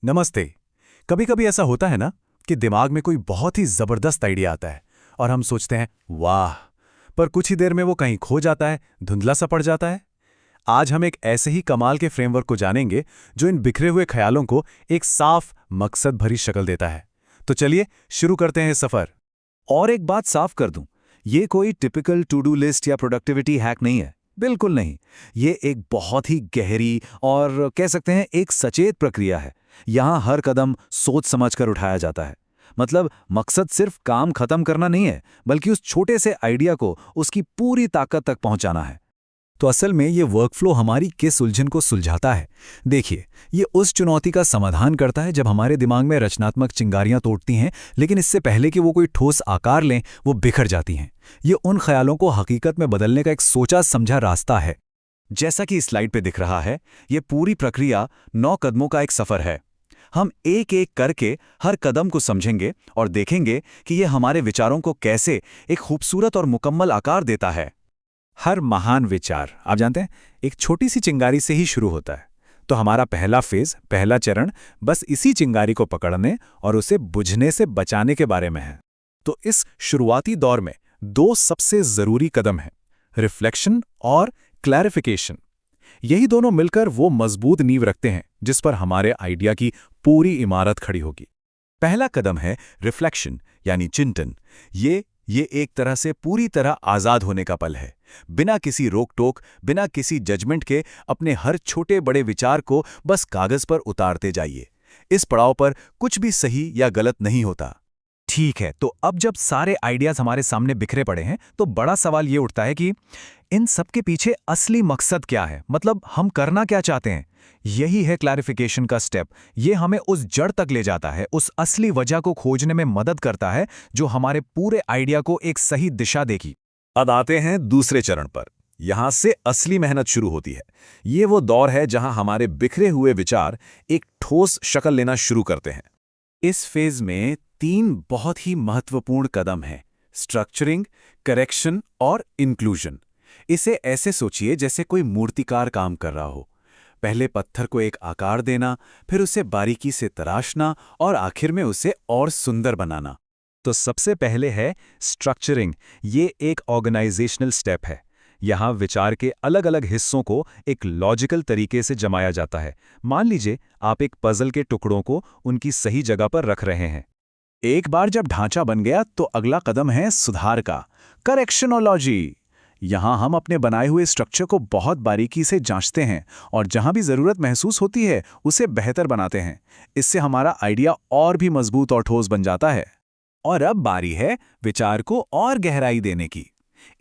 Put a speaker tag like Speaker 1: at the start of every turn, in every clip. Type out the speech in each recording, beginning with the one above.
Speaker 1: नमस्ते। कभी कभी ऐसा होता है ना कि दिमाग में कोई बहुत ही जबरदस्त आइडिया आता है और हम सोचते हैं वाह, पर कुछ ही देर में वो कहीं खो जाता है, धुंधला सा पड़ जाता है। आज हम एक ऐसे ही कमाल के फ्रेमवर्क को जानेंगे जो इन बिखरे हुए ख्यालों को एक साफ मकसद भरी शक्ल देता है। तो चलिए शुरू करते हैं सफर।
Speaker 2: और एक बात साफ कर दूं, ये कोई टिपिकल टू डू लिस्ट या प्रोडक्टिविटी हैक नहीं है। बिल्कुल नहीं। ये एक बहुत ही गहरी और कह सकते हैं एक सचेत प्रक्रिया है। यहाँ हर कदम सोच समझकर उठाया जाता है। मतलब मकसद सिर्फ काम खत्म करना नहीं है, बल्कि उस छोटे से आइडिया को उसकी पूरी ताकत तक पहुंचाना है।
Speaker 3: तो असल में ये वर्कफ्लो हमारी किस उलझन को सुलझाता है। देखिए, ये उस चुनौती का समाधान करता है जब हमारे दिमाग में रचनात्मक चिंगारियां तोड़ती हैं, लेकिन इससे पहले कि वो कोई ठोस आकार लें, वो बिखर जाती हैं। ये उन ख्यालों को हकीकत में बदलने का एक सोचा समझा रास्ता है।
Speaker 2: जैसा कि स्लाइड पे दिख रहा है, ये पूरी प्रक्रिया 9 कदमों का एक सफर है। हम एक एक करके हर कदम को समझेंगे और देखेंगे कि ये हमारे विचारों को कैसे एक खूबसूरत और मुकम्मल आकार देता है।
Speaker 3: हर महान विचार, आप जानते हैं, एक छोटी सी चिंगारी से ही शुरू होता है। तो हमारा पहला फेज, पहला चरण बस इसी चिंगारी को पकड़ने और उसे बुझने से बचाने के बारे में है। तो इस शुरुआती दौर में दो सबसे जरूरी कदम हैं, रिफ्लेक्शन और क्लैरिफिकेशन। यही दोनों मिलकर वो मजबूत नींव रखते हैं जिस पर हमारे आइडिया की पूरी इमारत खड़ी होगी।
Speaker 2: पहला कदम है रिफ्लेक्शन यानी चिंतन। ये एक तरह से पूरी तरह आज़ाद होने का पल है। बिना किसी रोक टोक, बिना किसी जजमेंट के अपने हर छोटे बड़े विचार को बस कागज पर उतारते जाइए। इस पड़ाव पर कुछ भी सही या गलत नहीं होता।
Speaker 3: ठीक है, तो अब जब सारे आइडियाज हमारे सामने बिखरे पड़े हैं, तो बड़ा सवाल ये उठता है कि इन सब के पीछे असली मकसद क्या है। मतलब हम करना क्या चाहते हैं। यही है क्लैरिफिकेशन का स्टेप। ये हमें उस जड़ तक ले जाता है, उस असली वजह को खोजने में मदद करता है जो हमारे पूरे आइडिया को एक सही दिशा देगी।
Speaker 2: अब आते हैं दूसरे चरण पर। यहां से असली मेहनत शुरू होती है। ये वो दौर है जहां हमारे बिखरे हुए विचार एक ठोस शक्ल लेना शुरू करते हैं। इस फेज में 3 बहुत ही महत्वपूर्ण कदम हैं, स्ट्रक्चरिंग, करेक्शन और इंक्लूजन। इसे ऐसे सोचिए जैसे कोई मूर्तिकार काम कर रहा हो। पहले पत्थर को एक आकार देना, फिर उसे बारीकी से तराशना और आखिर में उसे और सुंदर बनाना।
Speaker 3: तो सबसे पहले है स्ट्रक्चरिंग। ये एक ऑर्गेनाइजेशनल स्टेप है। यहाँ विचार के अलग अलग हिस्सों को एक लॉजिकल तरीके से जमाया जाता है। मान लीजिए आप एक पजल के टुकड़ों को उनकी सही जगह पर रख रहे हैं।
Speaker 2: एक बार जब ढांचा बन गया तो अगला कदम है सुधार का, करेक्शनोलॉजी। यहां हम अपने बनाए हुए स्ट्रक्चर को बहुत बारीकी से जांचते हैं और जहां भी जरूरत महसूस होती है उसे बेहतर बनाते हैं। इससे हमारा आइडिया और भी मजबूत और ठोस बन जाता है। और अब बारी है विचार को और गहराई देने की।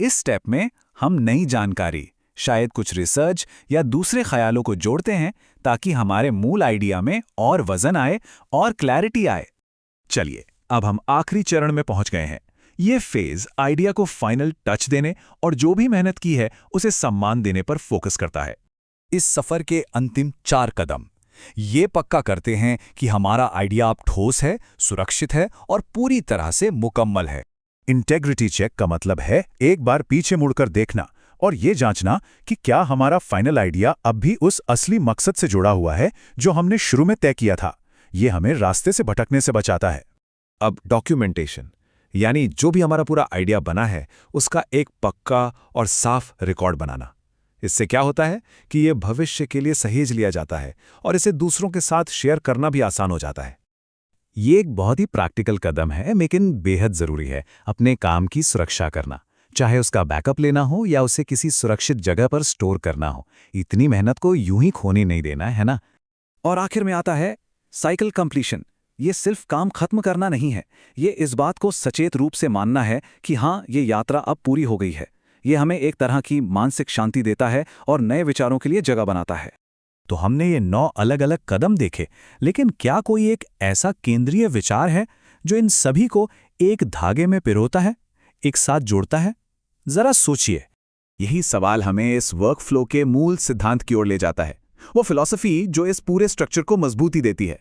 Speaker 2: इस स्टेप में हम नई जानकारी, शायद कुछ रिसर्च या दूसरे ख्यालों को जोड़ते हैं ताकि हमारे मूल आइडिया में और वजन आए और क्लैरिटी आए।
Speaker 3: चलिए, अब हम आखिरी चरण में पहुंच गए हैं। ये फेज आइडिया को फाइनल टच देने और जो भी मेहनत की है उसे सम्मान देने पर फोकस करता है। इस सफर के अंतिम 4 कदम ये पक्का करते हैं कि हमारा आइडिया अब ठोस है, सुरक्षित है और पूरी तरह से मुकम्मल है। इंटेग्रिटी चेक का मतलब है एक बार पीछे मुड़कर देखना और ये जांचना कि क्या हमारा फाइनल आइडिया अब भी उस असली मकसद से जुड़ा हुआ है जो हमने शुरू में तय किया था। ये हमें रास्ते से भटकने से बचाता है।
Speaker 2: अब डॉक्यूमेंटेशन, यानी जो भी हमारा पूरा आइडिया बना है उसका एक पक्का और साफ रिकॉर्ड बनाना। इससे क्या होता है कि ये भविष्य के लिए सहेज लिया जाता है और इसे दूसरों के साथ शेयर करना भी आसान हो जाता है।
Speaker 3: ये एक बहुत ही प्रैक्टिकल कदम है, लेकिन बेहद जरूरी है। अपने काम की सुरक्षा करना, चाहे उसका बैकअप लेना हो या उसे किसी सुरक्षित जगह पर स्टोर करना हो, इतनी मेहनत को यूं ही खोने नहीं देना है ना।
Speaker 2: और आखिर में आता है साइकिल कंप्लीशन। ये सिर्फ काम खत्म करना नहीं है, ये इस बात को सचेत रूप से मानना है कि हाँ, ये यात्रा अब पूरी हो गई है। ये हमें एक तरह की मानसिक शांति देता है और नए विचारों के लिए जगह बनाता है।
Speaker 3: तो हमने ये 9 अलग अलग कदम देखे, लेकिन क्या कोई एक ऐसा केंद्रीय विचार है जो इन सभी को एक धागे में पिरोता है, एक साथ जोड़ता है? जरा सोचिए।
Speaker 2: यही सवाल हमें इस वर्कफ्लो के मूल सिद्धांत की ओर ले जाता है, वो फिलॉसफी जो इस पूरे स्ट्रक्चर को मजबूती देती है।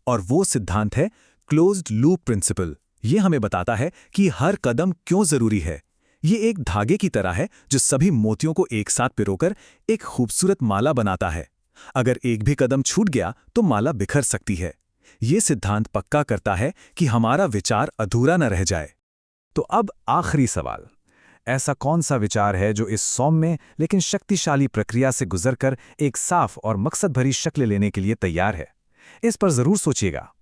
Speaker 3: और वो सिद्धांत है क्लोज्ड लूप प्रिंसिपल। ये हमें बताता है कि हर कदम क्यों जरूरी है। ये एक धागे की तरह है जो सभी मोतियों को एक साथ पिरोकर एक खूबसूरत माला बनाता है। अगर एक भी कदम छूट गया तो माला बिखर सकती है। ये सिद्धांत पक्का करता है कि हमारा विचार अधूरा न रह जाए। तो अब आखिरी सवाल, ऐसा कौन सा विचार है जो इस सौम्य लेकिन शक्तिशाली प्रक्रिया से गुजरकर एक साफ और मकसद भरी शक्ल लेने के लिए तैयार है? इस पर जरूर सोचिएगा।